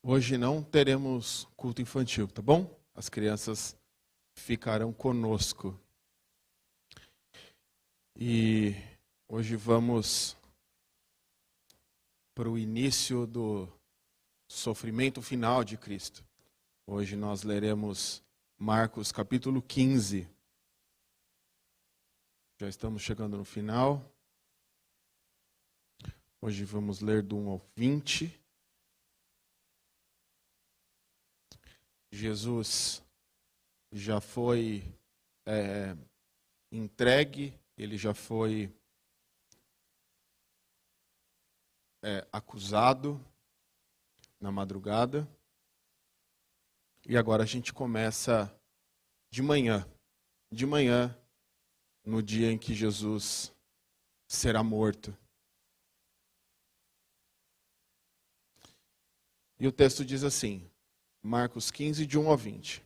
Hoje não teremos culto infantil, tá bom? As crianças ficarão conosco. E hoje vamos para o início do sofrimento final de Cristo. Hoje nós leremos Marcos capítulo 15. Já estamos chegando no final. Hoje vamos ler do 1 ao 20. Jesus já foi entregue, ele já foi acusado na madrugada. E agora a gente começa de manhã, no dia em que Jesus será morto. E o texto diz assim, Marcos 15, de 1 ao 20.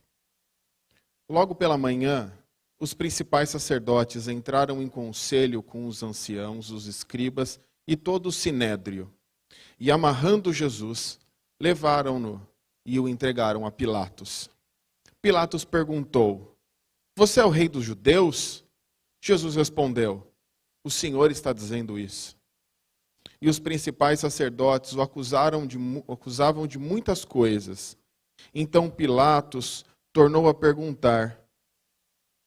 Logo pela manhã, os principais sacerdotes entraram em conselho com os anciãos, os escribas e todo o sinédrio. E amarrando Jesus, levaram-no e o entregaram a Pilatos. Pilatos perguntou, "Você é o rei dos judeus?" Jesus respondeu, "O Senhor está dizendo isso." E os principais sacerdotes o acusavam de muitas coisas. Então Pilatos tornou a perguntar,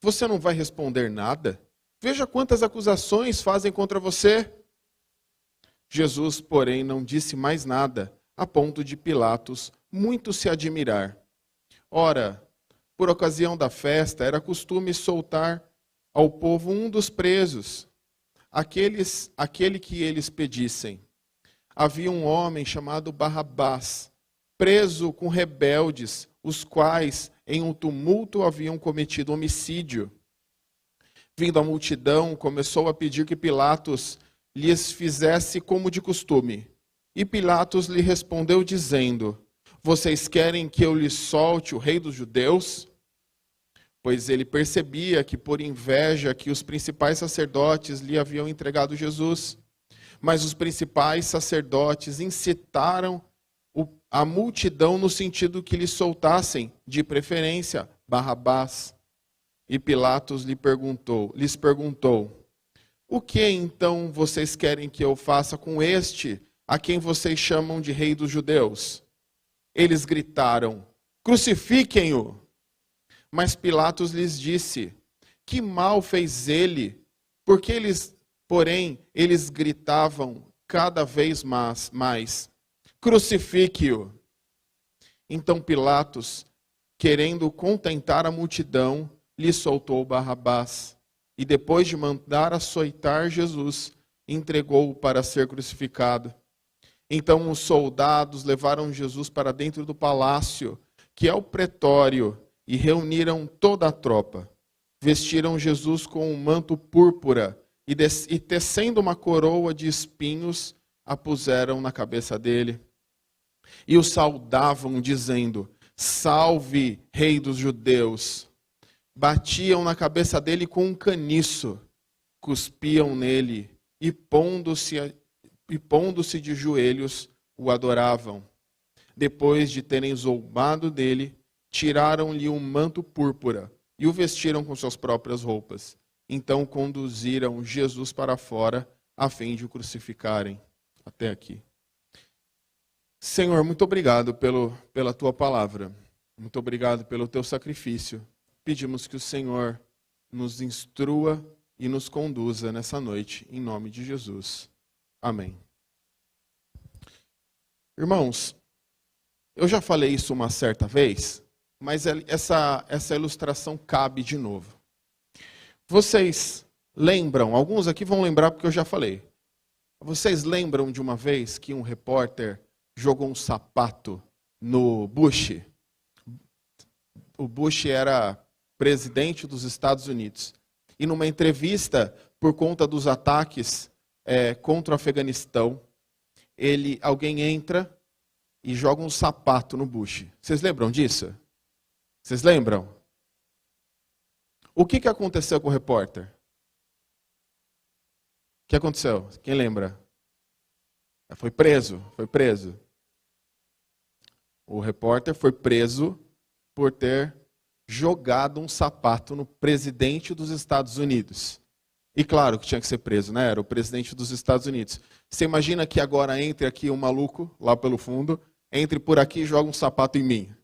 "Você não vai responder nada? Veja quantas acusações fazem contra você." Jesus, porém, não disse mais nada, a ponto de Pilatos muito se admirar. Ora, por ocasião da festa, era costume soltar ao povo um dos presos, aquele que eles pedissem. Havia um homem chamado Barrabás, preso com rebeldes, os quais, em um tumulto, haviam cometido homicídio. Vindo a multidão, começou a pedir que Pilatos lhes fizesse como de costume. E Pilatos lhe respondeu dizendo, "Vocês querem que eu lhes solte o rei dos judeus?" Pois ele percebia que, por inveja, que os principais sacerdotes lhe haviam entregado Jesus. Mas os principais sacerdotes incitaram a multidão no sentido que lhe soltassem, de preferência, Barrabás. E Pilatos lhes perguntou, "O que então vocês querem que eu faça com este, a quem vocês chamam de rei dos judeus?" Eles gritaram, "Crucifiquem-o!" Mas Pilatos lhes disse, "Que mal fez ele?" Porque eles gritavam cada vez mais, "Crucifique-o!" Então Pilatos, querendo contentar a multidão, lhe soltou Barrabás. E depois de mandar açoitar Jesus, entregou-o para ser crucificado. Então os soldados levaram Jesus para dentro do palácio, que é o pretório, e reuniram toda a tropa. Vestiram Jesus com um manto púrpura e tecendo uma coroa de espinhos, a puseram na cabeça dele. E o saudavam, dizendo, "Salve, rei dos judeus!" Batiam na cabeça dele com um caniço, cuspiam nele e pondo-se de joelhos, o adoravam. Depois de terem zombado dele, tiraram-lhe um manto púrpura e o vestiram com suas próprias roupas. Então conduziram Jesus para fora, a fim de o crucificarem. Até aqui. Senhor, muito obrigado pela tua palavra. Muito obrigado pelo teu sacrifício. Pedimos que o Senhor nos instrua e nos conduza nessa noite, em nome de Jesus. Amém. Irmãos, eu já falei isso uma certa vez, mas essa ilustração cabe de novo. Vocês lembram, alguns aqui vão lembrar porque eu já falei. Vocês lembram de uma vez que um repórter jogou um sapato no Bush? O Bush era presidente dos Estados Unidos. E numa entrevista, por conta dos ataques contra o Afeganistão, alguém entra e joga um sapato no Bush. Vocês lembram disso? Vocês lembram? O que aconteceu com o repórter? O que aconteceu? Quem lembra? Foi preso. o repórter foi preso por ter jogado um sapato no presidente dos Estados Unidos. E claro que tinha que ser preso, né? Era o presidente dos Estados Unidos. Você imagina que agora entre aqui um maluco, lá pelo fundo, entre por aqui e joga um sapato em mim.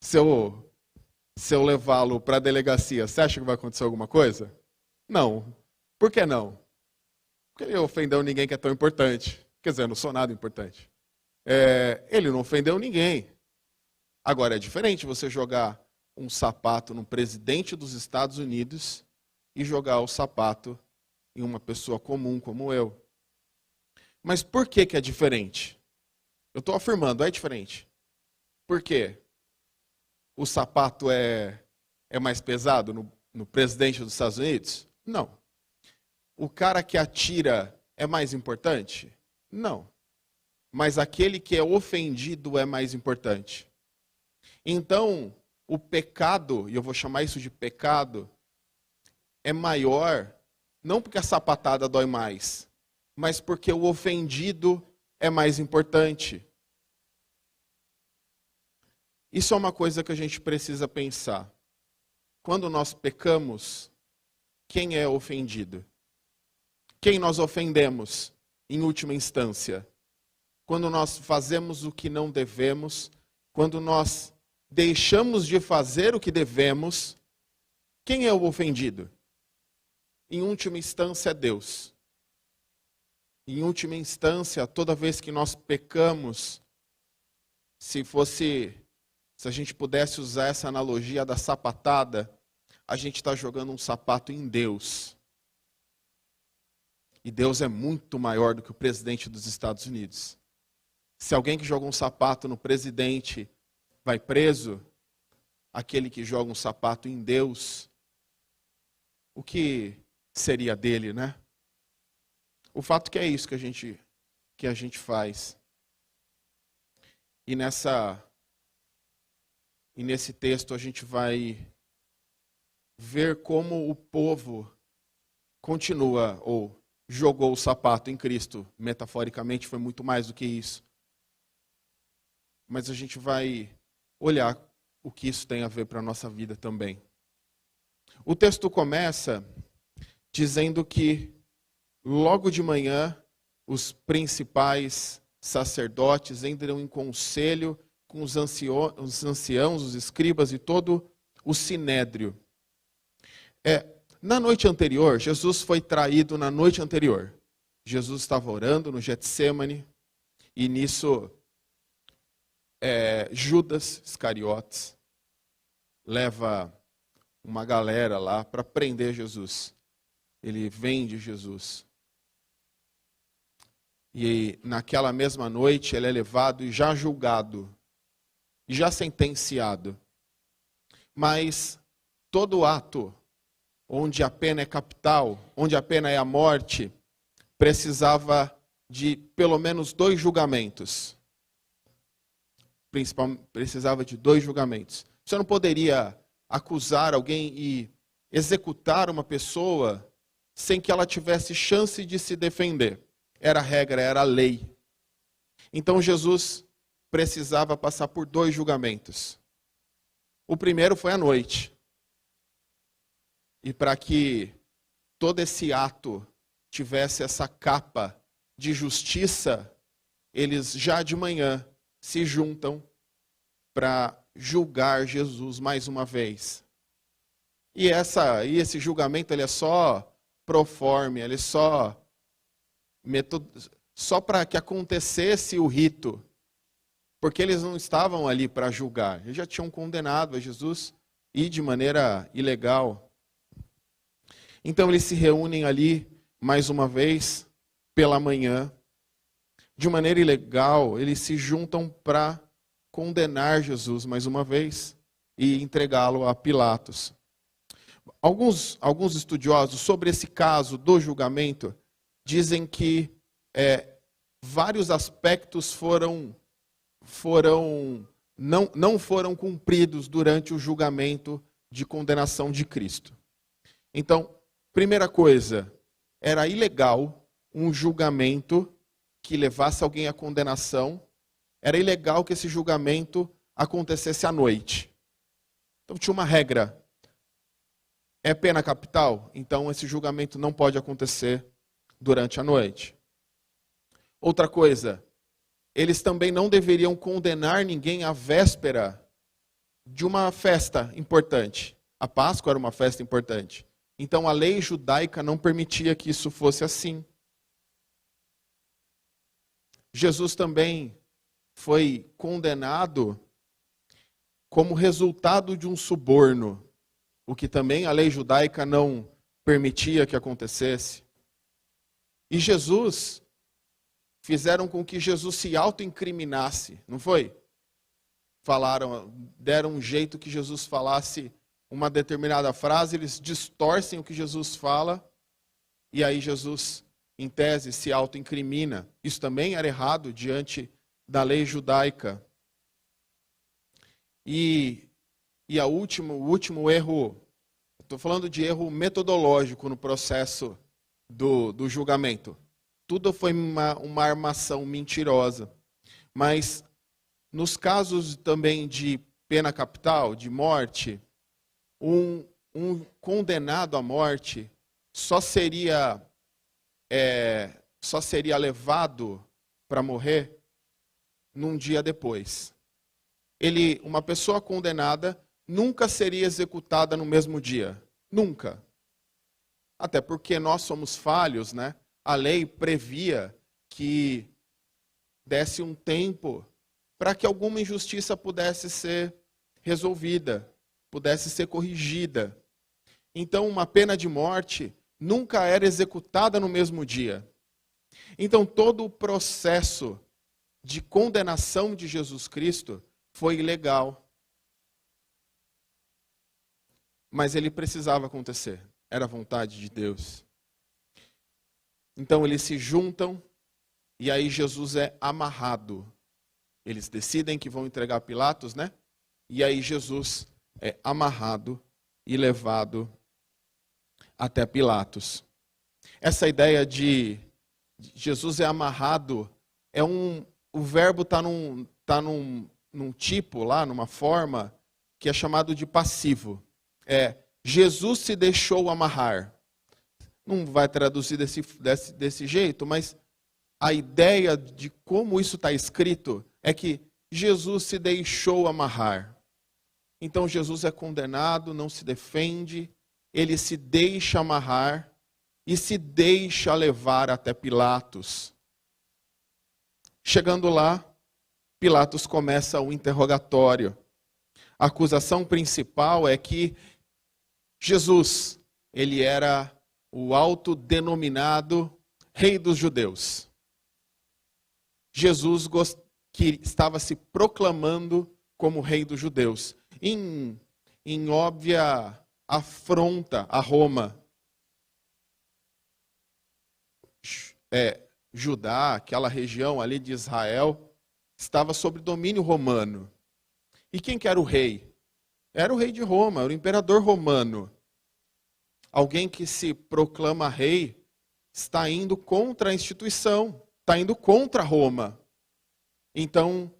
Se eu levá-lo para a delegacia, você acha que vai acontecer alguma coisa? Não. Por que não? Porque ele ofendeu ninguém que é tão importante. Quer dizer, eu não sou nada importante. Ele não ofendeu ninguém. Agora, é diferente você jogar um sapato no presidente dos Estados Unidos e jogar o sapato em uma pessoa comum como eu. Mas por que é diferente? Eu estou afirmando, é diferente. Por quê? O sapato é mais pesado no presidente dos Estados Unidos? Não. O cara que atira é mais importante? Não. Mas aquele que é ofendido é mais importante. Então, o pecado, e eu vou chamar isso de pecado, é maior, não porque a sapatada dói mais, mas porque o ofendido é mais importante. Isso é uma coisa que a gente precisa pensar. Quando nós pecamos, quem é ofendido? Quem nós ofendemos, em última instância? Quando nós fazemos o que não devemos, quando nós deixamos de fazer o que devemos, quem é o ofendido? Em última instância, é Deus. Em última instância, toda vez que nós pecamos, se a gente pudesse usar essa analogia da sapatada, a gente está jogando um sapato em Deus. E Deus é muito maior do que o presidente dos Estados Unidos. Se alguém que joga um sapato no presidente vai preso, aquele que joga um sapato em Deus, o que seria dele, né? O fato que é isso que a gente faz. E nesse texto a gente vai ver como o povo continua, ou jogou o sapato em Cristo. Metaforicamente foi muito mais do que isso. Mas a gente vai olhar o que isso tem a ver para a nossa vida também. O texto começa dizendo que logo de manhã os principais sacerdotes entram em conselho com os anciãos, os escribas e todo o sinédrio. Na noite anterior, Jesus foi traído na noite anterior. Jesus estava orando no Getsêmani e nisso Judas Iscariotes leva uma galera lá para prender Jesus. Ele vende Jesus. E naquela mesma noite ele é levado e já julgado, e já sentenciado. Mas todo ato onde a pena é capital, onde a pena é a morte, precisava de pelo menos 2 julgamentos. Precisava de 2 julgamentos. Você não poderia acusar alguém e executar uma pessoa sem que ela tivesse chance de se defender. Era a regra, era a lei. Então Jesus precisava passar por 2 julgamentos. O primeiro foi à noite. E para que todo esse ato tivesse essa capa de justiça, eles já de manhã se juntam para julgar Jesus mais uma vez. E esse julgamento ele é só pro forma, ele é só para que acontecesse o rito. Porque eles não estavam ali para julgar. Eles já tinham condenado a Jesus e de maneira ilegal. Então eles se reúnem ali mais uma vez pela manhã. De maneira ilegal, eles se juntam para condenar Jesus mais uma vez e entregá-lo a Pilatos. Alguns estudiosos sobre esse caso do julgamento dizem que vários aspectos não foram cumpridos durante o julgamento de condenação de Cristo. Então, primeira coisa, era ilegal um julgamento que levasse alguém à condenação Era ilegal que esse julgamento acontecesse à noite. Então tinha uma regra. É pena capital? Então esse julgamento não pode acontecer durante a noite. Outra coisa, eles também não deveriam condenar ninguém à véspera de uma festa importante. A Páscoa era uma festa importante. Então a lei judaica não permitia que isso fosse assim. Jesus também foi condenado como resultado de um suborno, o que também a lei judaica não permitia que acontecesse. E fizeram com que Jesus se autoincriminasse, não foi? Deram um jeito que Jesus falasse uma determinada frase, eles distorcem o que Jesus fala, e aí Jesus, em tese, se autoincrimina. Isso também era errado diante da lei judaica. E o último erro, estou falando de erro metodológico no processo do julgamento. Tudo foi uma armação mentirosa. Mas nos casos também de pena capital, de morte, um condenado à morte só seria levado para morrer num dia depois. Uma pessoa condenada nunca seria executada no mesmo dia. Nunca. Até porque nós somos falhos, né? A lei previa que desse um tempo para que alguma injustiça pudesse ser resolvida, pudesse ser corrigida. Então, uma pena de morte nunca era executada no mesmo dia. Então, todo o processo de condenação de Jesus Cristo foi ilegal. Mas ele precisava acontecer. Era a vontade de Deus. Então eles se juntam e aí Jesus é amarrado. Eles decidem que vão entregar a Pilatos, né? E aí Jesus é amarrado e levado até Pilatos. Essa ideia de Jesus é amarrado, o verbo está num tipo lá, numa forma, que é chamado de passivo. Jesus se deixou amarrar. Não vai traduzir desse jeito, mas a ideia de como isso está escrito é que Jesus se deixou amarrar. Então Jesus é condenado, não se defende, ele se deixa amarrar e se deixa levar até Pilatos. Chegando lá, Pilatos começa o interrogatório. A acusação principal é que Jesus, ele era o autodenominado rei dos judeus. Jesus que estava se proclamando como rei dos judeus, em óbvia afronta a Roma. Judá, aquela região ali de Israel, estava sob domínio romano. E quem que era o rei? Era o rei de Roma, era o imperador romano. Alguém que se proclama rei está indo contra a instituição, está indo contra Roma. Então,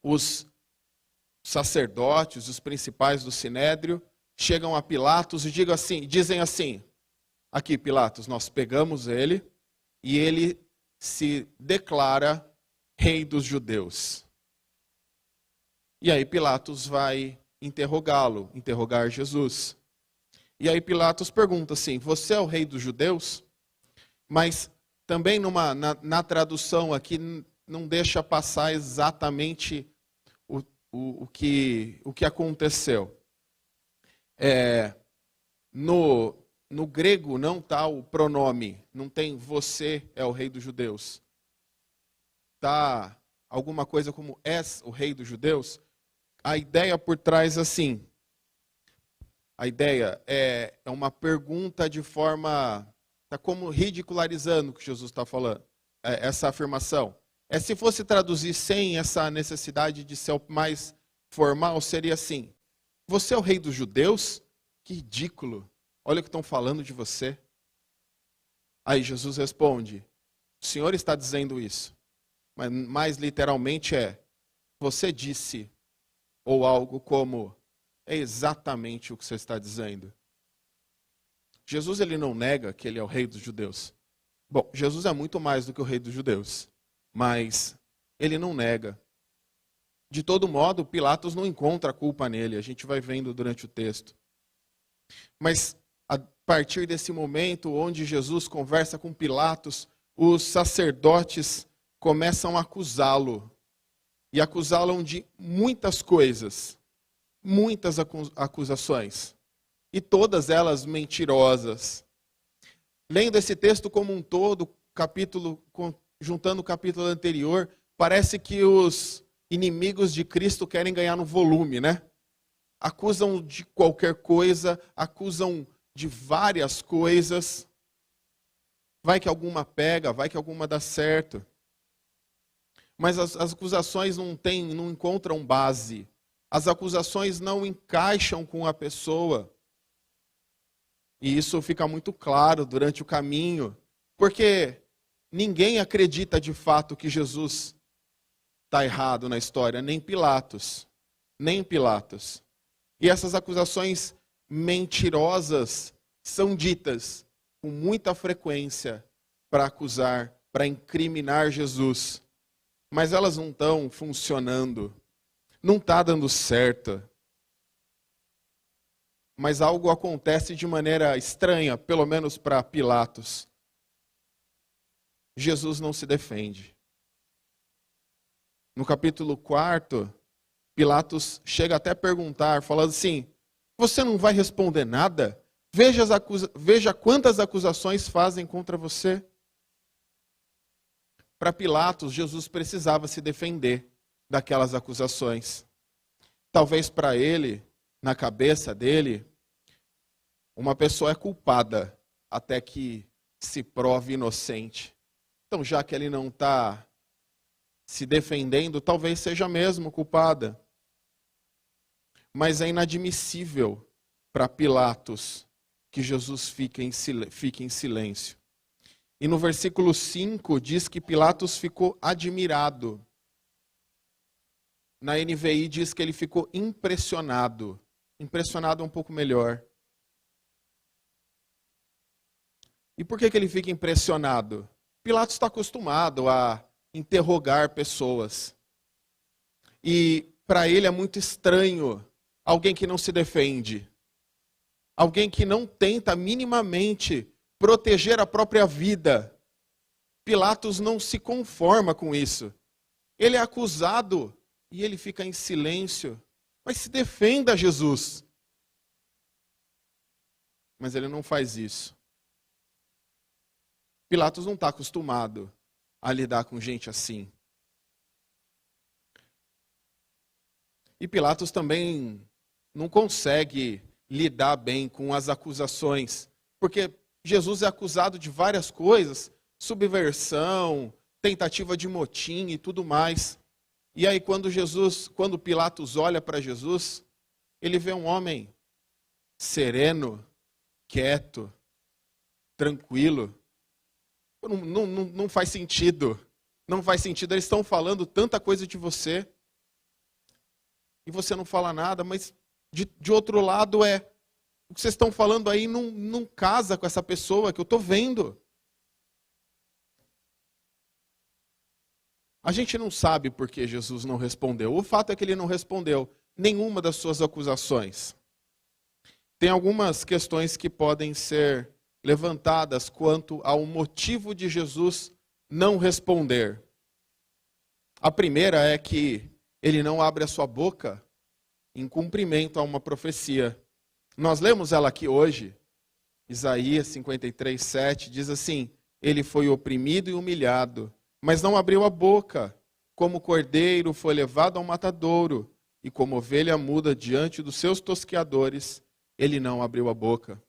os sacerdotes, os principais do Sinédrio, chegam a Pilatos e dizem assim, aqui Pilatos, nós pegamos ele e ele se declara rei dos judeus. E aí Pilatos vai interrogar Jesus. E aí Pilatos pergunta assim, você é o rei dos judeus? Mas também na tradução aqui não deixa passar exatamente o que aconteceu. No grego não está o pronome, não tem você é o rei dos judeus. Está alguma coisa como és o rei dos judeus? A ideia por trás assim. A ideia é uma pergunta de forma... Está como ridicularizando o que Jesus está falando, essa afirmação. Se fosse traduzir sem essa necessidade de ser mais formal, seria assim. Você é o rei dos judeus? Que ridículo. Olha o que estão falando de você. Aí Jesus responde, o Senhor está dizendo isso. mas mais literalmente é: você disse, ou algo como, é exatamente o que você está dizendo. Jesus, ele não nega que ele é o rei dos judeus. Bom, Jesus é muito mais do que o rei dos judeus, mas ele não nega. De todo modo, Pilatos não encontra culpa nele, a gente vai vendo durante o texto. Mas a partir desse momento onde Jesus conversa com Pilatos, os sacerdotes começam a acusá-lo. E acusá-lo de muitas coisas, muitas acusações. E todas elas mentirosas. Lendo esse texto como um todo, juntando o capítulo anterior, parece que os inimigos de Cristo querem ganhar no volume, né? Acusam de qualquer coisa, acusam de várias coisas. Vai que alguma pega, vai que alguma dá certo. Mas as acusações não encontram base. As acusações não encaixam com a pessoa. E isso fica muito claro durante o caminho, porque ninguém acredita de fato que Jesus está errado na história, nem Pilatos. Nem Pilatos. E essas acusações mentirosas são ditas com muita frequência para acusar, para incriminar Jesus. Mas elas não estão funcionando. Não está dando certo. Mas algo acontece de maneira estranha, pelo menos para Pilatos. Jesus não se defende. No capítulo 4, Pilatos chega até a perguntar, falando assim: você não vai responder nada? Veja quantas acusações fazem contra você. Para Pilatos, Jesus precisava se defender daquelas acusações. Talvez para ele, na cabeça dele, uma pessoa é culpada até que se prove inocente. Então, já que ele não está se defendendo, talvez seja mesmo culpada. Mas é inadmissível para Pilatos que Jesus fique em silêncio. E no versículo 5 diz que Pilatos ficou admirado. Na NVI diz que ele ficou impressionado. Impressionado é um pouco melhor. E por que ele fica impressionado? Pilatos está acostumado a interrogar pessoas. E para ele é muito estranho alguém que não se defende. Alguém que não tenta minimamente proteger a própria vida. Pilatos não se conforma com isso. Ele é acusado e ele fica em silêncio. Mas se defenda, Jesus. Mas ele não faz isso. Pilatos não está acostumado a lidar com gente assim. E Pilatos também não consegue lidar bem com as acusações, porque Jesus é acusado de várias coisas, subversão, tentativa de motim e tudo mais. E aí quando Pilatos olha para Jesus, ele vê um homem sereno, quieto, tranquilo. Não faz sentido. Não faz sentido. Eles estão falando tanta coisa de você e você não fala nada, mas de outro lado o que vocês estão falando aí não casa com essa pessoa que eu estou vendo. A gente não sabe por que Jesus não respondeu. O fato é que ele não respondeu nenhuma das suas acusações. Tem algumas questões que podem ser levantadas quanto ao motivo de Jesus não responder. A primeira é que ele não abre a sua boca em cumprimento a uma profecia. Nós lemos ela aqui hoje, Isaías 53:7, diz assim: ele foi oprimido e humilhado, mas não abriu a boca. Como cordeiro foi levado ao matadouro, e como ovelha muda diante dos seus tosqueadores, ele não abriu a boca.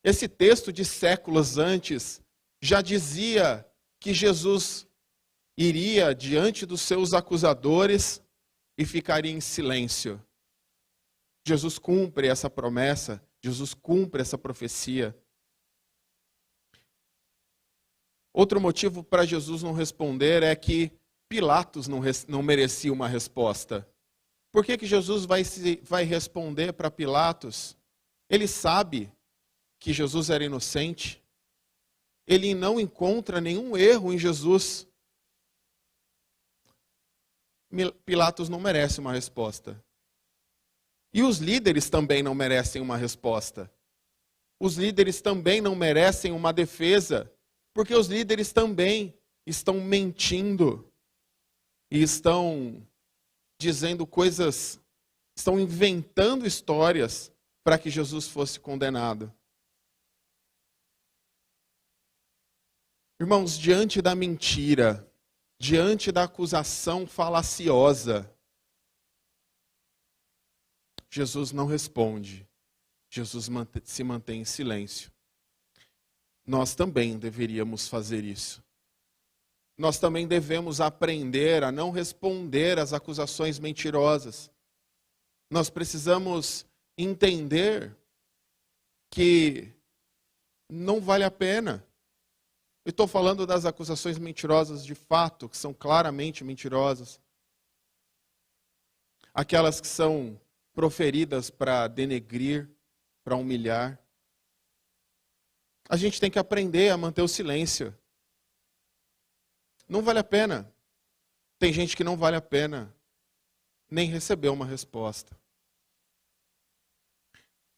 Esse texto de séculos antes já dizia que Jesus iria diante dos seus acusadores e ficaria em silêncio. Jesus cumpre essa promessa, Jesus cumpre essa profecia. Outro motivo para Jesus não responder é que Pilatos não merecia uma resposta? Por que Jesus vai responder para Pilatos? Ele sabe que Jesus era inocente. Ele não encontra nenhum erro em Jesus. Pilatos não merece uma resposta. E os líderes também não merecem uma resposta. Os líderes também não merecem uma defesa, porque os líderes também estão mentindo e estão dizendo coisas, estão inventando histórias para que Jesus fosse condenado. Irmãos, diante da mentira, diante da acusação falaciosa, Jesus não responde. Jesus se mantém em silêncio. Nós também deveríamos fazer isso. Nós também devemos aprender a não responder às acusações mentirosas. Nós precisamos entender que não vale a pena. Eu estou falando das acusações mentirosas de fato, que são claramente mentirosas. Aquelas que são proferidas para denegrir, para humilhar. A gente tem que aprender a manter o silêncio. Não vale a pena. Tem gente que não vale a pena nem receber uma resposta.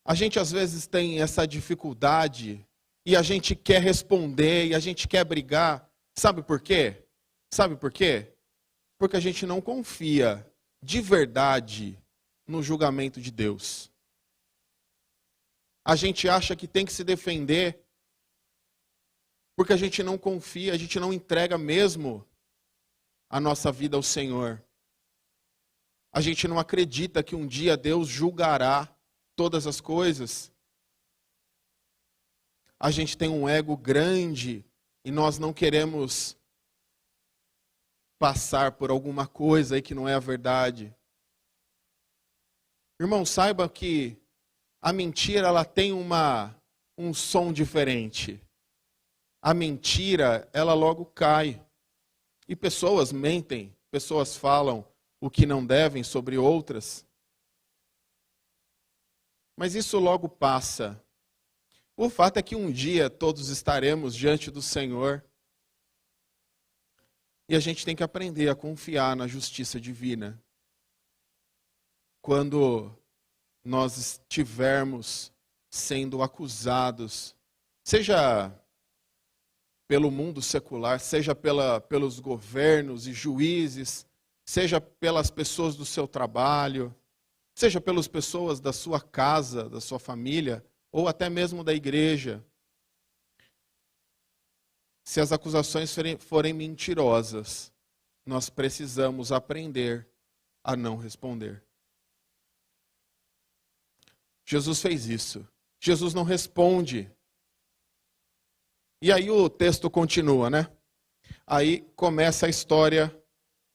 A gente às vezes tem essa dificuldade e a gente quer responder e a gente quer brigar. Sabe por quê? Sabe por quê? Porque a gente não confia de verdade no julgamento de Deus. A gente acha que tem que se defender porque a gente não confia, a gente não entrega mesmo a nossa vida ao Senhor. A gente não acredita que um dia Deus julgará todas as coisas. A gente tem um ego grande e nós não queremos passar por alguma coisa aí que não é a verdade. Irmão, saiba que a mentira ela tem um som diferente. A mentira, ela logo cai. E pessoas mentem, pessoas falam o que não devem sobre outras. Mas isso logo passa. O fato é que um dia todos estaremos diante do Senhor. E a gente tem que aprender a confiar na justiça divina. Quando nós estivermos sendo acusados, seja pelo mundo secular, seja pelos governos e juízes, seja pelas pessoas do seu trabalho, seja pelas pessoas da sua casa, da sua família, ou até mesmo da igreja. Se as acusações forem mentirosas, nós precisamos aprender a não responder. Jesus fez isso. Jesus não responde. E aí o texto continua, né? Aí começa a história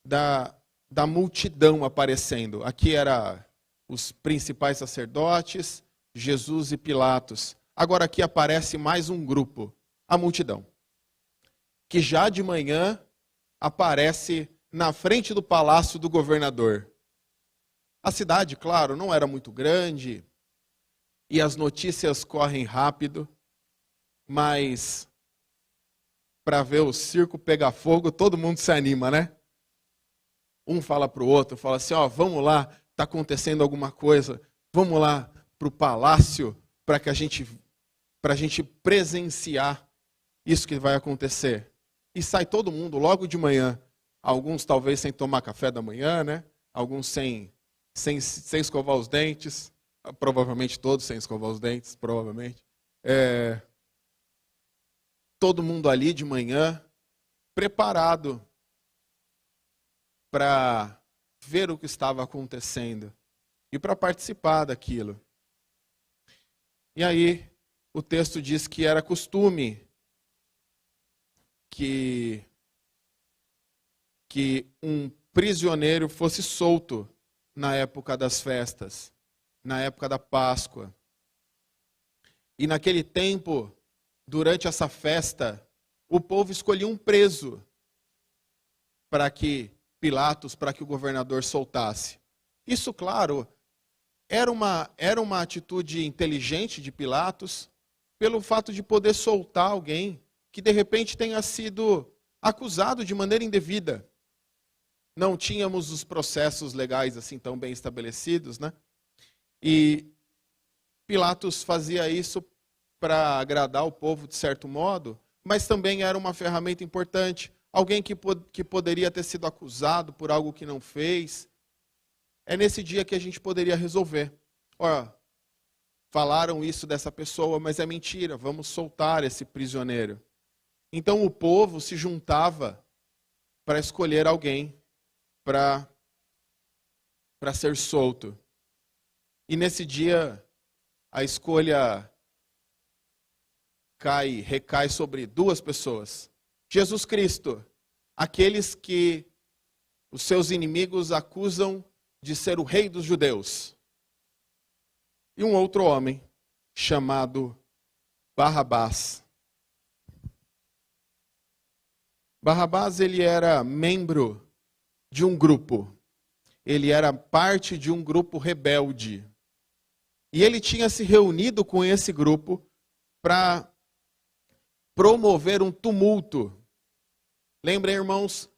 da multidão aparecendo. Aqui era os principais sacerdotes, Jesus e Pilatos. Agora aqui aparece mais um grupo, a multidão, que já de manhã aparece na frente do palácio do governador. A cidade, claro, não era muito grande e as notícias correm rápido, mas para ver o circo pegar fogo, todo mundo se anima, né? Um fala para o outro, fala assim, ó, vamos lá, está acontecendo alguma coisa, vamos lá para o palácio para a gente presenciar isso que vai acontecer. E sai todo mundo logo de manhã, alguns talvez sem tomar café da manhã, né? Alguns sem escovar os dentes, provavelmente todos sem escovar os dentes, provavelmente. Todo mundo ali de manhã, preparado para ver o que estava acontecendo e para participar daquilo. E aí, o texto diz que era costume que um prisioneiro fosse solto na época das festas, na época da Páscoa. E naquele tempo, durante essa festa, o povo escolhia um preso para que Pilatos, para que o governador soltasse. Isso, claro, era uma atitude inteligente de Pilatos, pelo fato de poder soltar alguém que de repente tenha sido acusado de maneira indevida. Não tínhamos os processos legais assim tão bem estabelecidos, né? E Pilatos fazia isso para agradar o povo de certo modo, mas também era uma ferramenta importante. Alguém que poderia ter sido acusado por algo que não fez. É nesse dia que a gente poderia resolver. Ó, falaram isso dessa pessoa, mas é mentira, vamos soltar esse prisioneiro. Então o povo se juntava para escolher alguém para ser solto. E nesse dia a escolha recai sobre duas pessoas. Jesus Cristo, aqueles que os seus inimigos acusam de ser o rei dos judeus. E um outro homem chamado Barrabás. Barrabás, ele era membro de um grupo. Ele era parte de um grupo rebelde. E ele tinha se reunido com esse grupo para promover um tumulto. Lembrem, irmãos,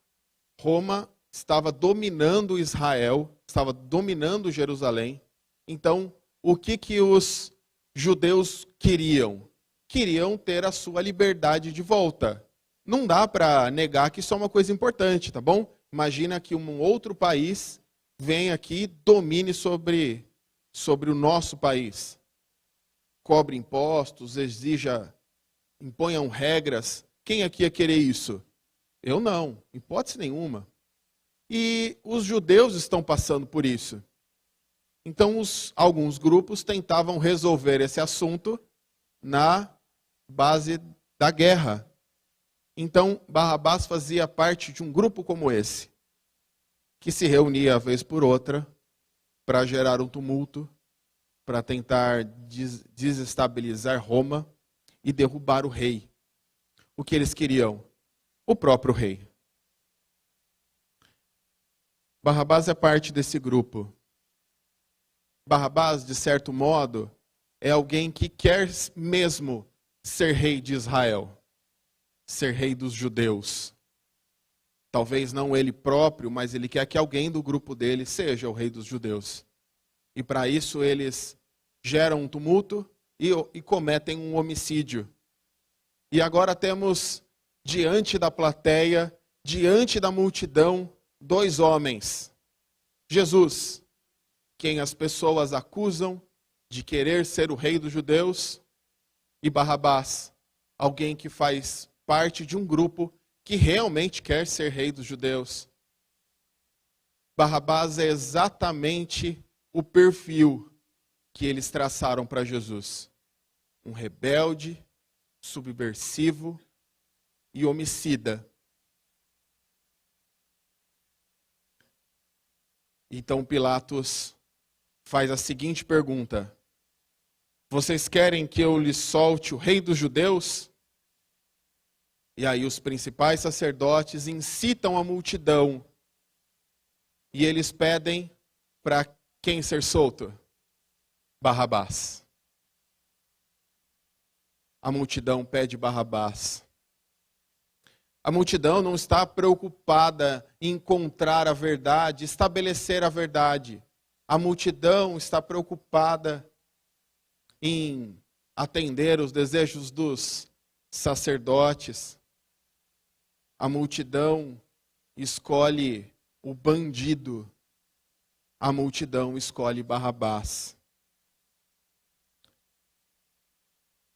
Roma estava dominando Israel, estava dominando Jerusalém. Então, o que os judeus queriam? Queriam ter a sua liberdade de volta. Não dá para negar que isso é uma coisa importante, tá bom? Imagina que um outro país venha aqui e domine sobre o nosso país. Cobre impostos, imponham regras. Quem aqui ia querer isso? Eu não, hipótese nenhuma. E os judeus estão passando por isso. Então, alguns grupos tentavam resolver esse assunto na base da guerra. Então, Barrabás fazia parte de um grupo como esse, que se reunia, vez por outra, para gerar um tumulto, para tentar desestabilizar Roma e derrubar o rei. O que eles queriam? O próprio rei. Barrabás é parte desse grupo. Barrabás, de certo modo, é alguém que quer mesmo ser rei de Israel, ser rei dos judeus. Talvez não ele próprio, mas ele quer que alguém do grupo dele seja o rei dos judeus. E para isso eles geram um tumulto e cometem um homicídio. E agora temos diante da plateia, diante da multidão, dois homens. Jesus, quem as pessoas acusam de querer ser o rei dos judeus, e Barrabás, alguém que faz parte de um grupo que realmente quer ser rei dos judeus. Barrabás é exatamente o perfil que eles traçaram para Jesus. Um rebelde, subversivo e homicida. Então Pilatos faz a seguinte pergunta: vocês querem que eu lhes solte o rei dos judeus? E aí os principais sacerdotes incitam a multidão e eles pedem para quem ser solto? Barrabás. A multidão pede Barrabás. A multidão não está preocupada em encontrar a verdade, estabelecer a verdade. A multidão está preocupada em atender os desejos dos sacerdotes. A multidão escolhe o bandido. A multidão escolhe Barrabás.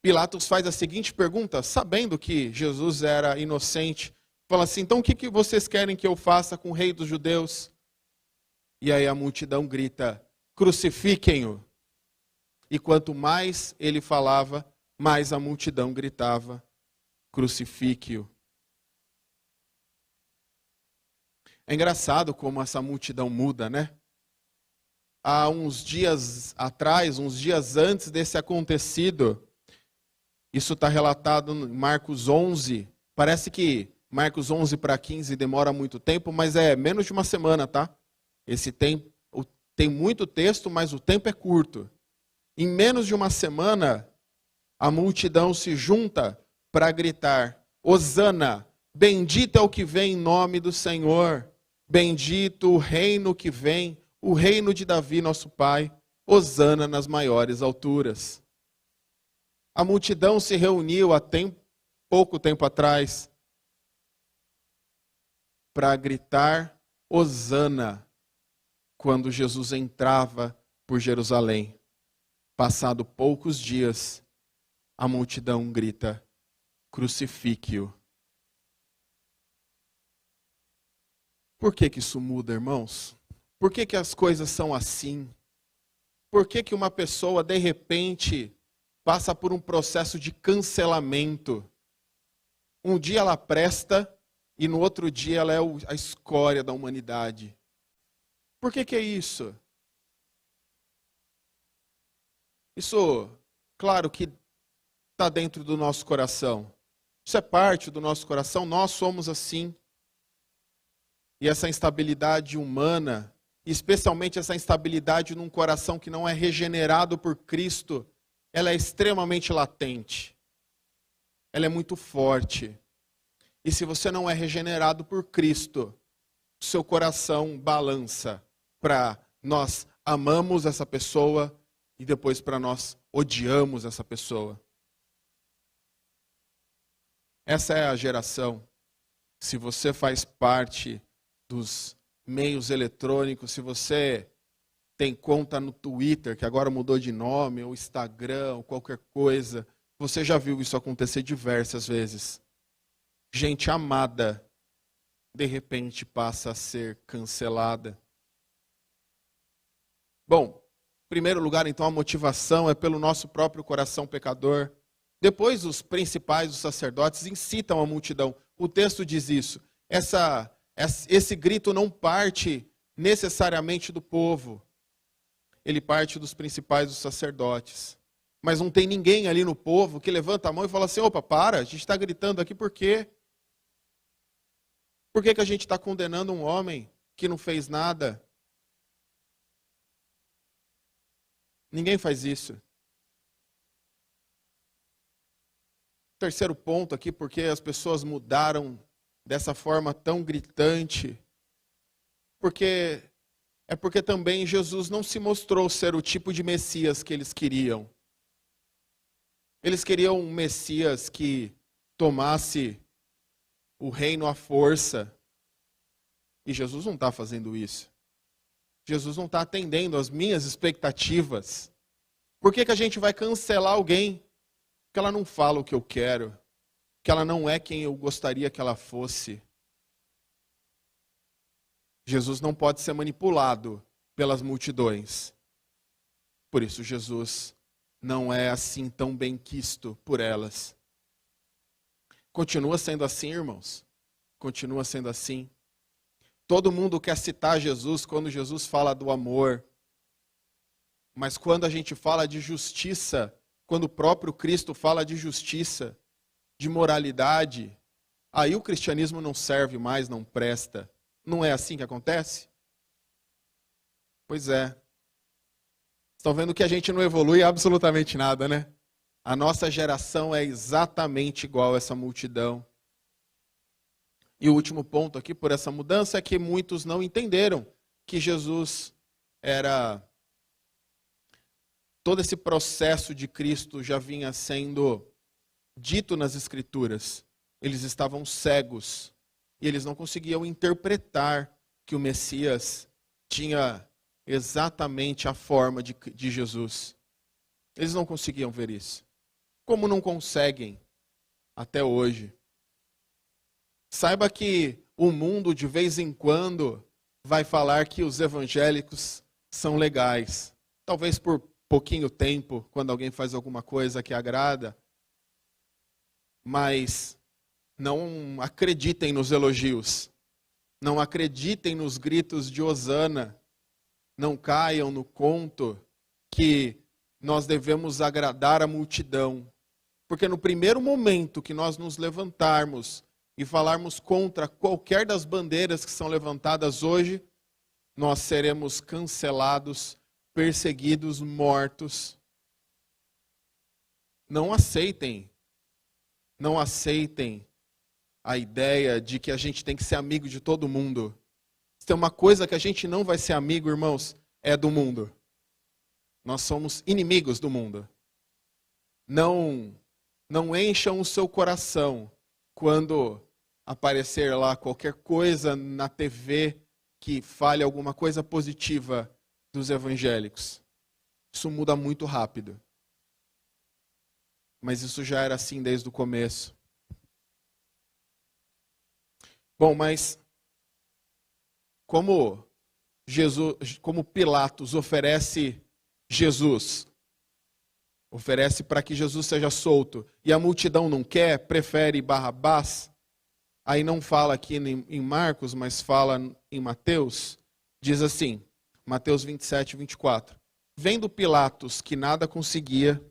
Pilatos faz a seguinte pergunta, sabendo que Jesus era inocente. Fala assim, então o que vocês querem que eu faça com o rei dos judeus? E aí a multidão grita, crucifiquem-o. E quanto mais ele falava, mais a multidão gritava, crucifique-o. É engraçado como essa multidão muda, né? Há uns dias atrás, uns dias antes desse acontecido, isso está relatado em Marcos 11, parece que Marcos 11 para 15 demora muito tempo, mas é menos de uma semana, tá? Esse tempo, tem muito texto, mas o tempo é curto. Em menos de uma semana, a multidão se junta para gritar: Hosana, bendito é o que vem em nome do Senhor, bendito o reino que vem, o reino de Davi, nosso pai, Hosana nas maiores alturas. A multidão se reuniu há pouco tempo atrás para gritar Hosana quando Jesus entrava por Jerusalém. Passado poucos dias, a multidão grita: crucifique-o. Por que isso muda, irmãos? Por que as coisas são assim? Por que uma pessoa, de repente, passa por um processo de cancelamento? Um dia ela presta e no outro dia ela é a escória da humanidade. Por que é isso? Isso, claro que está dentro do nosso coração. Isso é parte do nosso coração, nós somos assim. E essa instabilidade humana, especialmente essa instabilidade num coração que não é regenerado por Cristo, ela é extremamente latente. Ela é muito forte. E se você não é regenerado por Cristo, seu coração balança para nós amamos essa pessoa e depois para nós odiamos essa pessoa. Essa é a geração. Se você faz parte dos meios eletrônicos, se você tem conta no Twitter, que agora mudou de nome, ou Instagram, ou qualquer coisa, você já viu isso acontecer diversas vezes. Gente amada, de repente passa a ser cancelada. Bom, em primeiro lugar, então, a motivação é pelo nosso próprio coração pecador. Depois, os principais, os sacerdotes, incitam a multidão. O texto diz isso. Esse grito não parte necessariamente do povo. Ele parte dos principais, dos sacerdotes. Mas não tem ninguém ali no povo que levanta a mão e fala assim: opa, para, a gente está gritando aqui por quê? Por que a gente está condenando um homem que não fez nada? Ninguém faz isso. Terceiro ponto aqui, porque as pessoas mudaram dessa forma tão gritante, porque também Jesus não se mostrou ser o tipo de Messias que eles queriam. Eles queriam um Messias que tomasse o reino à força. E Jesus não está fazendo isso. Jesus não está atendendo às minhas expectativas. Por que a gente vai cancelar alguém? Porque ela não fala o que eu quero. Que ela não é quem eu gostaria que ela fosse. Jesus não pode ser manipulado pelas multidões. Por isso Jesus não é assim tão bem quisto por elas. Continua sendo assim, irmãos. Continua sendo assim. Todo mundo quer citar Jesus quando Jesus fala do amor. Mas quando a gente fala de justiça, quando o próprio Cristo fala de justiça, de moralidade, aí o cristianismo não serve mais, não presta. Não é assim que acontece? Pois é. Estão vendo que a gente não evolui absolutamente nada, né? A nossa geração é exatamente igual a essa multidão. E o último ponto aqui por essa mudança é que muitos não entenderam que Jesus era... Todo esse processo de Cristo já vinha sendo dito nas Escrituras. Eles estavam cegos e eles não conseguiam interpretar que o Messias tinha exatamente a forma de Jesus. Eles não conseguiam ver isso. Como não conseguem até hoje. Saiba que o mundo, de vez em quando, vai falar que os evangélicos são legais. Talvez por pouquinho tempo, quando alguém faz alguma coisa que agrada. Mas não acreditem nos elogios. Não acreditem nos gritos de hosana. Não caiam no conto que nós devemos agradar a multidão. Porque no primeiro momento que nós nos levantarmos e falarmos contra qualquer das bandeiras que são levantadas hoje, nós seremos cancelados, perseguidos, mortos. Não aceitem a ideia de que a gente tem que ser amigo de todo mundo. Se tem uma coisa que a gente não vai ser amigo, irmãos, é do mundo. Nós somos inimigos do mundo. Não encham o seu coração quando aparecer lá qualquer coisa na TV que fale alguma coisa positiva dos evangélicos. Isso muda muito rápido. Mas isso já era assim desde o começo. Bom, mas como Pilatos oferece para que Jesus seja solto, e a multidão não quer, prefere Barrabás, aí não fala aqui em Marcos, mas fala em Mateus, diz assim, Mateus 27, 24. Vendo Pilatos que nada conseguia,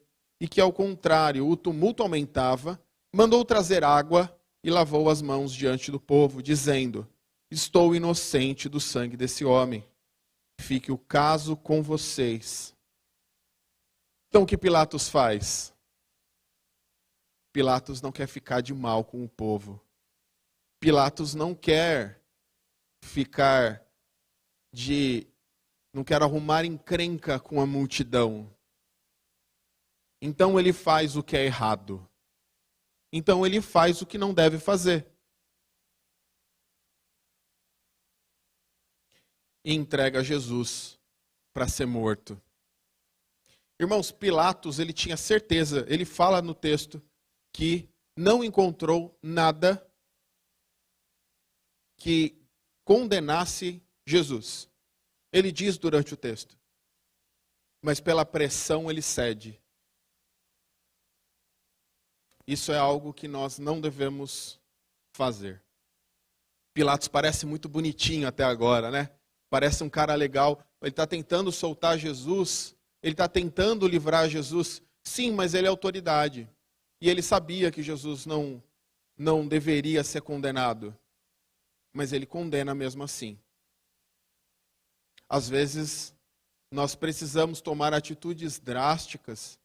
e que ao contrário o tumulto aumentava, mandou trazer água e lavou as mãos diante do povo, dizendo: estou inocente do sangue desse homem. Fique o caso com vocês. Então o que Pilatos faz? Pilatos não quer ficar de mal com o povo. Pilatos não quer não quer arrumar encrenca com a multidão. Então ele faz o que é errado. Então ele faz o que não deve fazer. E entrega Jesus para ser morto. Irmãos, Pilatos, ele tinha certeza, ele fala no texto que não encontrou nada que condenasse Jesus. Ele diz durante o texto. Mas pela pressão ele cede. Isso é algo que nós não devemos fazer. Pilatos parece muito bonitinho até agora, né? Parece um cara legal. Ele está tentando soltar Jesus. Ele está tentando livrar Jesus. Sim, mas ele é autoridade. E ele sabia que Jesus não deveria ser condenado. Mas ele condena mesmo assim. Às vezes, nós precisamos tomar atitudes drásticas.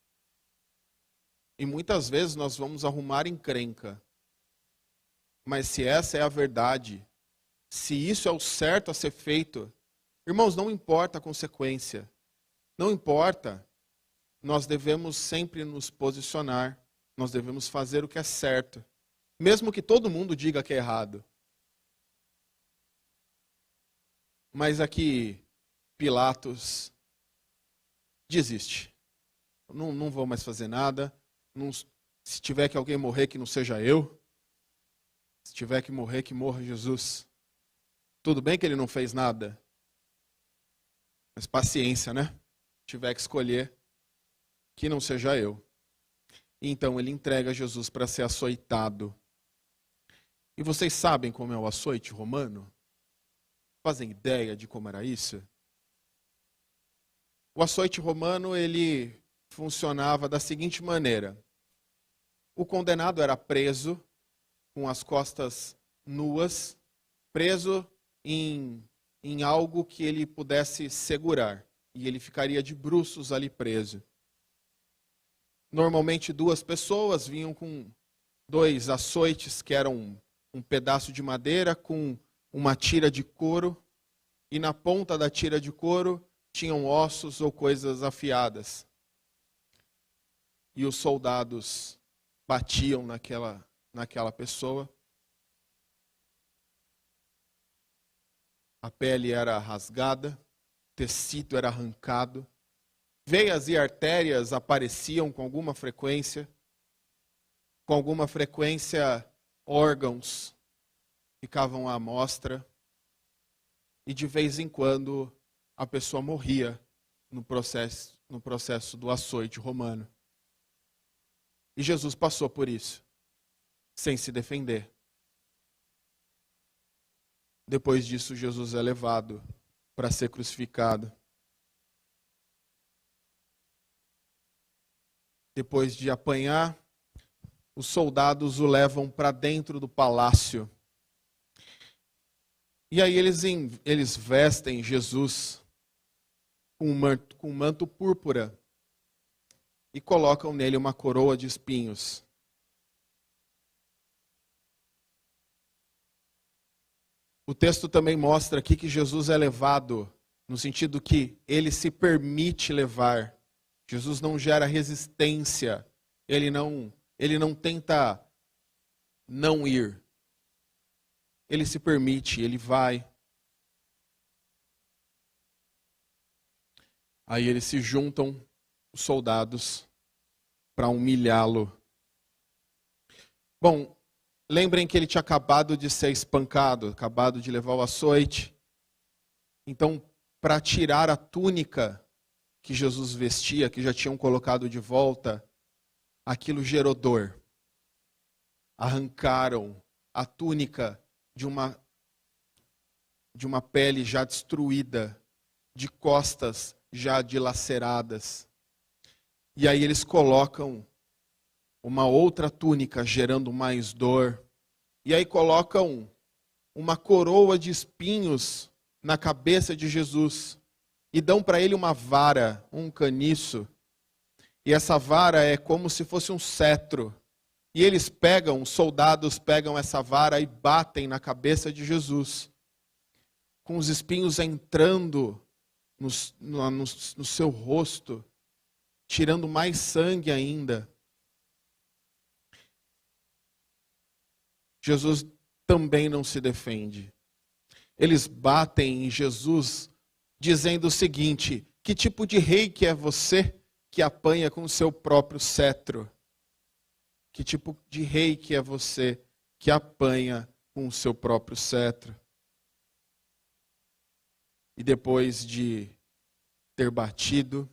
E muitas vezes nós vamos arrumar encrenca. Mas se essa é a verdade, se isso é o certo a ser feito, irmãos, não importa a consequência. Não importa. Nós devemos sempre nos posicionar. Nós devemos fazer o que é certo. Mesmo que todo mundo diga que é errado. Mas aqui, Pilatos desiste. Não vou mais fazer nada. Se tiver que alguém morrer, que não seja eu. Se tiver que morrer, que morra Jesus. Tudo bem que ele não fez nada. Mas paciência, né? Se tiver que escolher, que não seja eu. Então ele entrega Jesus para ser açoitado. E vocês sabem como é o açoite romano? Fazem ideia de como era isso? O açoite romano, ele funcionava da seguinte maneira. O condenado era preso, com as costas nuas, preso em algo que ele pudesse segurar. E ele ficaria de bruços ali preso. Normalmente 2 pessoas vinham com 2 açoites, que eram um pedaço de madeira com uma tira de couro. E na ponta da tira de couro tinham ossos ou coisas afiadas. E os soldados batiam naquela pessoa. A pele era rasgada, o tecido era arrancado. Veias e artérias apareciam com alguma frequência. Com alguma frequência, órgãos ficavam à mostra. E de vez em quando a pessoa morria no processo do açoite romano. E Jesus passou por isso, sem se defender. Depois disso, Jesus é levado para ser crucificado. Depois de apanhar, os soldados o levam para dentro do palácio. E aí eles vestem Jesus com um manto púrpura e colocam nele uma coroa de espinhos. O texto também mostra aqui que Jesus é levado, no sentido que ele se permite levar. Jesus não gera resistência, ele não tenta não ir. Ele se permite, ele vai. Aí eles se juntam, os soldados, para humilhá-lo. Bom, lembrem que ele tinha acabado de ser espancado, acabado de levar o açoite. Então, para tirar a túnica que Jesus vestia, que já tinham colocado de volta, aquilo gerou dor. Arrancaram a túnica de uma pele já destruída, de costas já dilaceradas. E aí eles colocam uma outra túnica, gerando mais dor. E aí colocam uma coroa de espinhos na cabeça de Jesus. E dão para ele uma vara, um caniço. E essa vara é como se fosse um cetro. E eles os soldados pegam essa vara e batem na cabeça de Jesus, com os espinhos entrando no seu rosto, tirando mais sangue ainda. Jesus também não se defende. Eles batem em Jesus, dizendo o seguinte: que tipo de rei que é você que apanha com o seu próprio cetro? Que tipo de rei que é você que apanha com o seu próprio cetro? E depois de ter batido,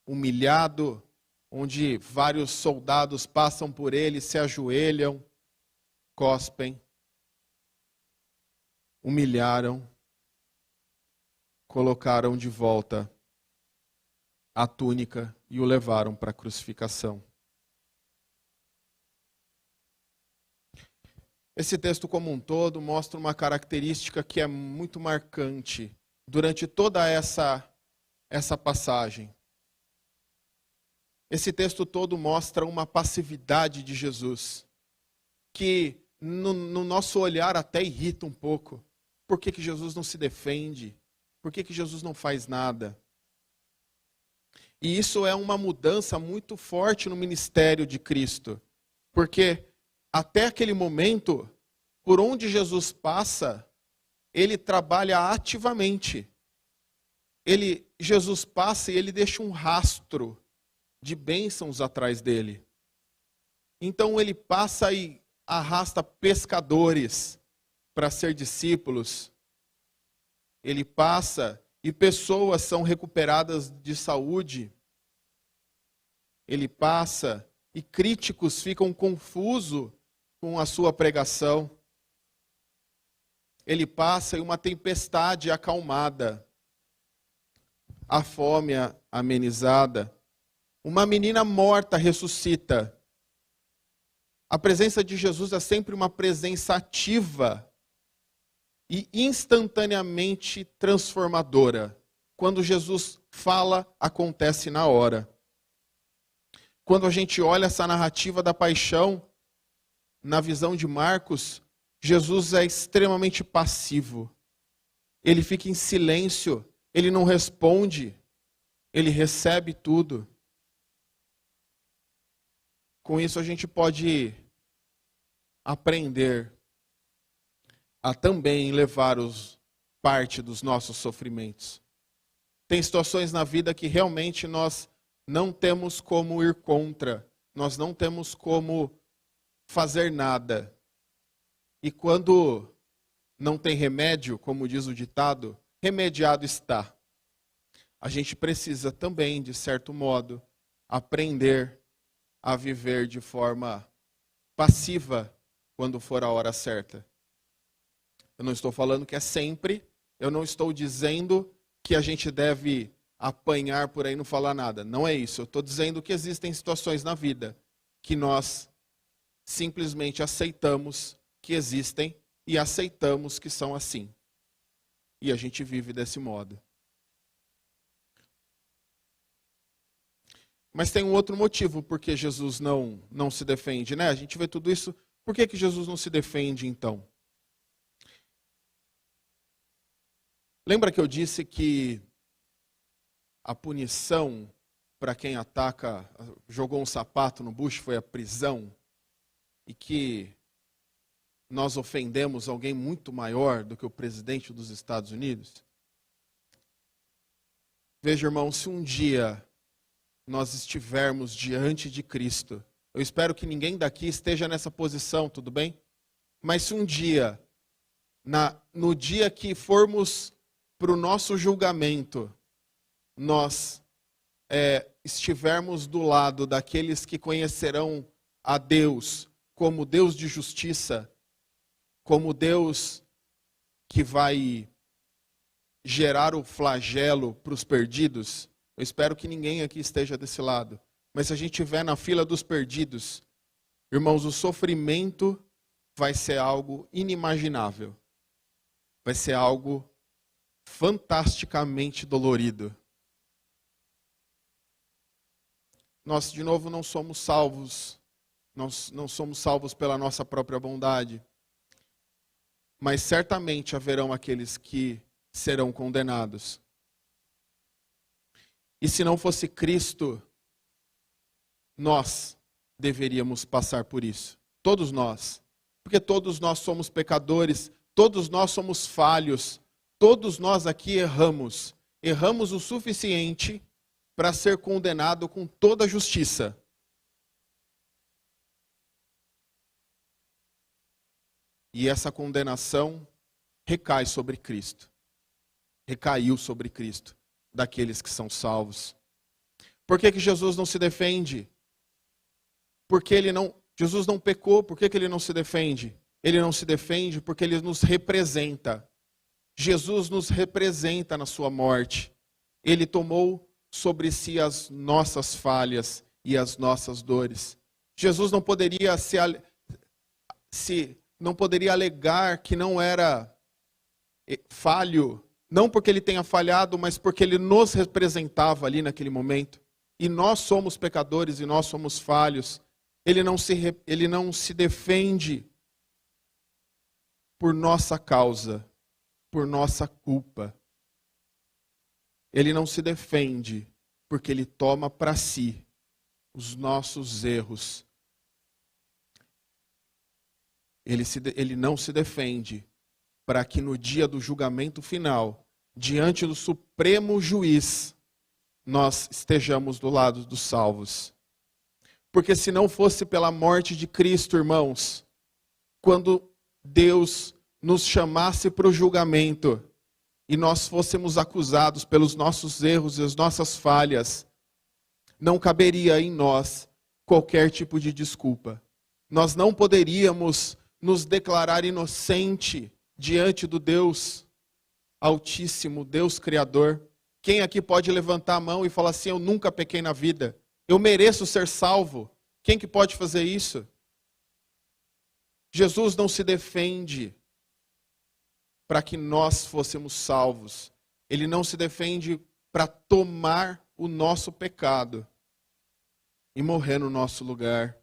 humilhado, onde vários soldados passam por ele, se ajoelham, cospem, humilharam, colocaram de volta a túnica e o levaram para a crucificação. Esse texto como um todo mostra uma característica que é muito marcante durante toda essa passagem. Esse texto todo mostra uma passividade de Jesus, que no nosso olhar até irrita um pouco. Por que Jesus não se defende? Por que Jesus não faz nada? E isso é uma mudança muito forte no ministério de Cristo, porque até aquele momento, por onde Jesus passa, ele trabalha ativamente. Jesus passa e ele deixa um rastro de bênçãos atrás dele. Então ele passa e arrasta pescadores para ser discípulos. Ele passa e pessoas são recuperadas de saúde. Ele passa e críticos ficam confusos com a sua pregação. Ele passa e uma tempestade acalmada, a fome amenizada, uma menina morta ressuscita. A presença de Jesus é sempre uma presença ativa e instantaneamente transformadora. Quando Jesus fala, acontece na hora. Quando a gente olha essa narrativa da paixão, na visão de Marcos, Jesus é extremamente passivo. Ele fica em silêncio, ele não responde, ele recebe tudo. Com isso a gente pode aprender a também levar parte dos nossos sofrimentos. Tem situações na vida que realmente nós não temos como ir contra, nós não temos como fazer nada. E quando não tem remédio, como diz o ditado, remediado está. A gente precisa também, de certo modo, aprender a viver de forma passiva quando for a hora certa. Eu não estou falando que é sempre, eu não estou dizendo que a gente deve apanhar por aí e não falar nada. Não é isso. Eu estou dizendo que existem situações na vida que nós simplesmente aceitamos que existem e aceitamos que são assim. E a gente vive desse modo. Mas tem um outro motivo por que Jesus não se defende, né? A gente vê tudo isso. Por que Jesus não se defende, então? Lembra que eu disse que a punição para quem ataca, jogou um sapato no bucho, foi a prisão? E que nós ofendemos alguém muito maior do que o presidente dos Estados Unidos? Veja, irmão, se um dia nós estivermos diante de Cristo, eu espero que ninguém daqui esteja nessa posição, tudo bem? Mas se um dia, no dia que formos para o nosso julgamento, nós estivermos do lado daqueles que conhecerão a Deus como Deus de justiça, como Deus que vai gerar o flagelo para os perdidos, eu espero que ninguém aqui esteja desse lado. Mas se a gente estiver na fila dos perdidos, irmãos, o sofrimento vai ser algo inimaginável. Vai ser algo fantasticamente dolorido. Nós, de novo, não somos salvos. Nós não somos salvos pela nossa própria bondade. Mas certamente haverão aqueles que serão condenados. E se não fosse Cristo, nós deveríamos passar por isso. Todos nós. Porque todos nós somos pecadores, todos nós somos falhos, todos nós aqui erramos. Erramos o suficiente para ser condenado com toda a justiça. E essa condenação recai sobre Cristo. Recaiu sobre Cristo, daqueles que são salvos. Por que Jesus não se defende? Porque Jesus não pecou, por que ele não se defende? Ele não se defende porque ele nos representa. Jesus nos representa na sua morte. Ele tomou sobre si as nossas falhas e as nossas dores. Jesus não poderia não poderia alegar que não era falho, não porque ele tenha falhado, mas porque ele nos representava ali naquele momento. E nós somos pecadores e nós somos falhos. Ele não se defende por nossa causa, por nossa culpa. Ele não se defende porque ele toma para si os nossos erros. Ele não se defende para que no dia do julgamento final, diante do supremo juiz, nós estejamos do lado dos salvos. Porque se não fosse pela morte de Cristo, irmãos, quando Deus nos chamasse para o julgamento e nós fôssemos acusados pelos nossos erros e as nossas falhas, não caberia em nós qualquer tipo de desculpa. Nós não poderíamos nos declarar inocente diante do Deus Altíssimo, Deus Criador. Quem aqui pode levantar a mão e falar assim: eu nunca pequei na vida, eu mereço ser salvo? Quem que pode fazer isso? Jesus não se defende para que nós fôssemos salvos. Ele não se defende para tomar o nosso pecado e morrer no nosso lugar.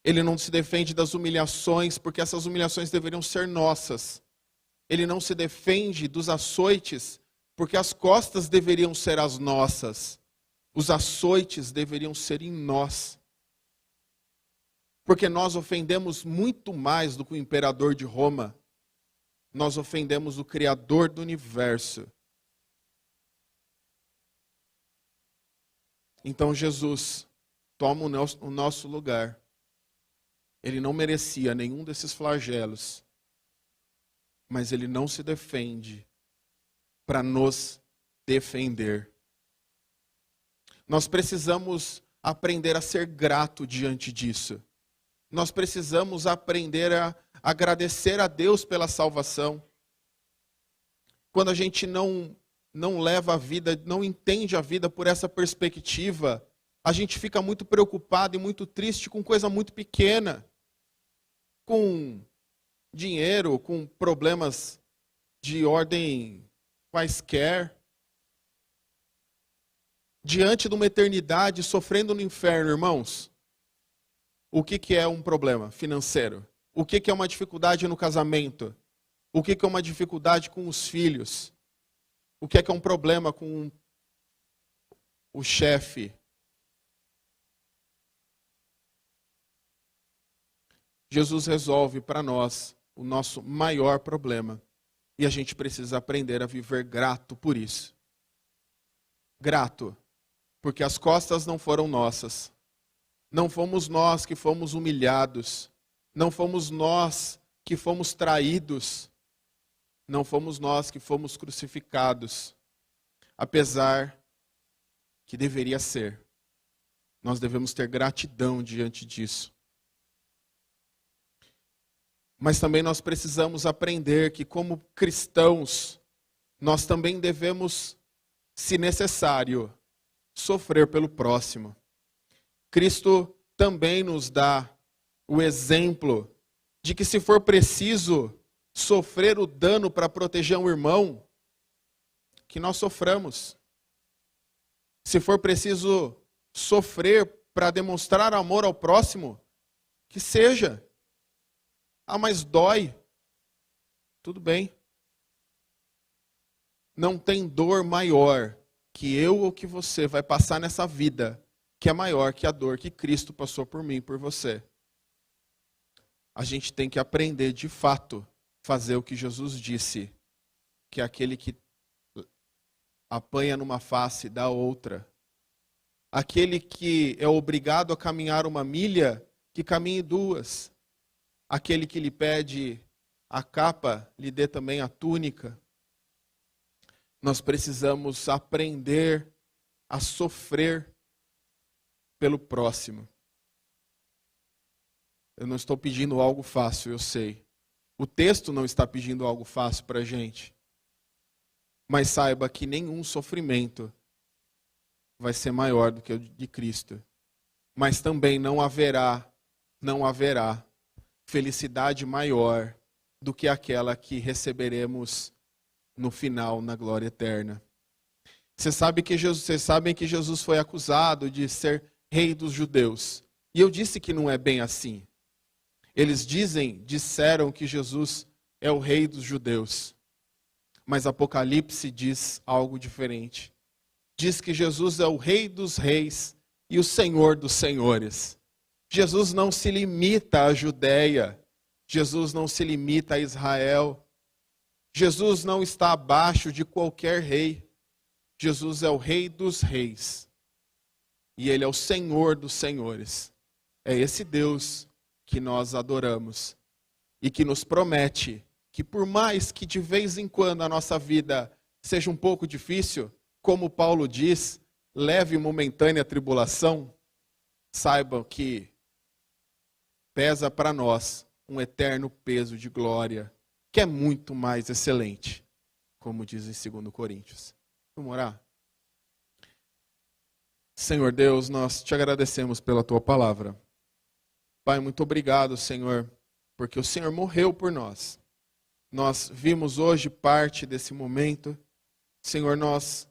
Ele não se defende das humilhações, porque essas humilhações deveriam ser nossas. Ele não se defende dos açoites, porque as costas deveriam ser as nossas. Os açoites deveriam ser em nós. Porque nós ofendemos muito mais do que o imperador de Roma. Nós ofendemos o Criador do universo. Então Jesus toma o nosso lugar. Ele não merecia nenhum desses flagelos, mas ele não se defende para nos defender. Nós precisamos aprender a ser grato diante disso. Nós precisamos aprender a agradecer a Deus pela salvação. Quando a gente não leva a vida, não entende a vida por essa perspectiva, A gente fica muito preocupado e muito triste com coisa muito pequena, com dinheiro, com problemas de ordem quaisquer, diante de uma eternidade sofrendo no inferno, irmãos. O que é um problema financeiro? O que é uma dificuldade no casamento? O que é uma dificuldade com os filhos? O que é um problema com o chefe? Jesus resolve para nós o nosso maior problema. E a gente precisa aprender a viver grato por isso. Grato, porque as costas não foram nossas. Não fomos nós que fomos humilhados. Não fomos nós que fomos traídos. Não fomos nós que fomos crucificados. Apesar que deveria ser. Nós devemos ter gratidão diante disso. Mas também nós precisamos aprender que, como cristãos, nós também devemos, se necessário, sofrer pelo próximo. Cristo também nos dá o exemplo de que, se for preciso sofrer o dano para proteger um irmão, que nós soframos. Se for preciso sofrer para demonstrar amor ao próximo, que seja. Ah, mas dói. Tudo bem. Não tem dor maior que eu ou que você vai passar nessa vida, que é maior que a dor que Cristo passou por mim e por você. A gente tem que aprender, de fato, fazer o que Jesus disse, que é aquele que apanha numa face, dá outra. Aquele que é obrigado a caminhar uma milha, que caminhe duas. Aquele que lhe pede a capa, lhe dê também a túnica. Nós precisamos aprender a sofrer pelo próximo. Eu não estou pedindo algo fácil, eu sei. O texto não está pedindo algo fácil para a gente. Mas saiba que nenhum sofrimento vai ser maior do que o de Cristo. Mas também não haverá felicidade maior do que aquela que receberemos no final, na glória eterna. Vocês sabem que Jesus foi acusado de ser rei dos judeus. E eu disse que não é bem assim. Eles disseram que Jesus é o rei dos judeus. Mas Apocalipse diz algo diferente. Diz que Jesus é o rei dos reis e o senhor dos senhores. Jesus não se limita à Judéia. Jesus não se limita a Israel. Jesus não está abaixo de qualquer rei. Jesus é o rei dos reis. E ele é o senhor dos senhores. É esse Deus que nós adoramos. E que nos promete que, por mais que de vez em quando a nossa vida seja um pouco difícil, como Paulo diz, leve momentânea tribulação, saibam que pesa para nós um eterno peso de glória, que é muito mais excelente, como diz em 2 Coríntios. Vamos orar? Senhor Deus, nós te agradecemos pela tua palavra. Pai, muito obrigado, Senhor, porque o Senhor morreu por nós. Nós vimos hoje parte desse momento. Senhor, nós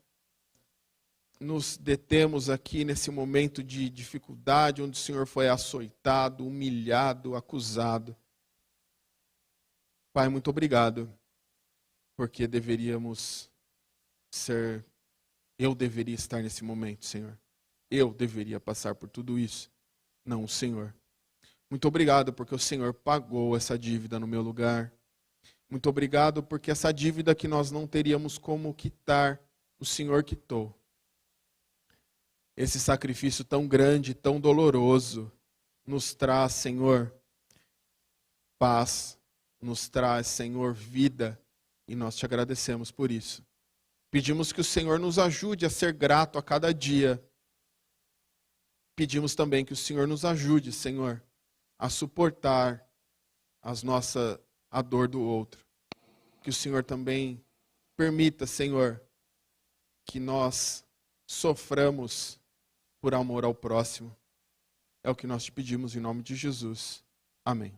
nos detemos aqui nesse momento de dificuldade, onde o Senhor foi açoitado, humilhado, acusado. Pai, muito obrigado, porque eu deveria estar nesse momento, Senhor. Eu deveria passar por tudo isso, não o Senhor. Muito obrigado, porque o Senhor pagou essa dívida no meu lugar. Muito obrigado, porque essa dívida que nós não teríamos como quitar, o Senhor quitou. Esse sacrifício tão grande, tão doloroso, nos traz, Senhor, paz, nos traz, Senhor, vida, e nós te agradecemos por isso. Pedimos que o Senhor nos ajude a ser grato a cada dia. Pedimos também que o Senhor nos ajude, Senhor, a suportar a dor do outro. Que o Senhor também permita, Senhor, que nós soframos por amor ao próximo. É o que nós te pedimos em nome de Jesus. Amém.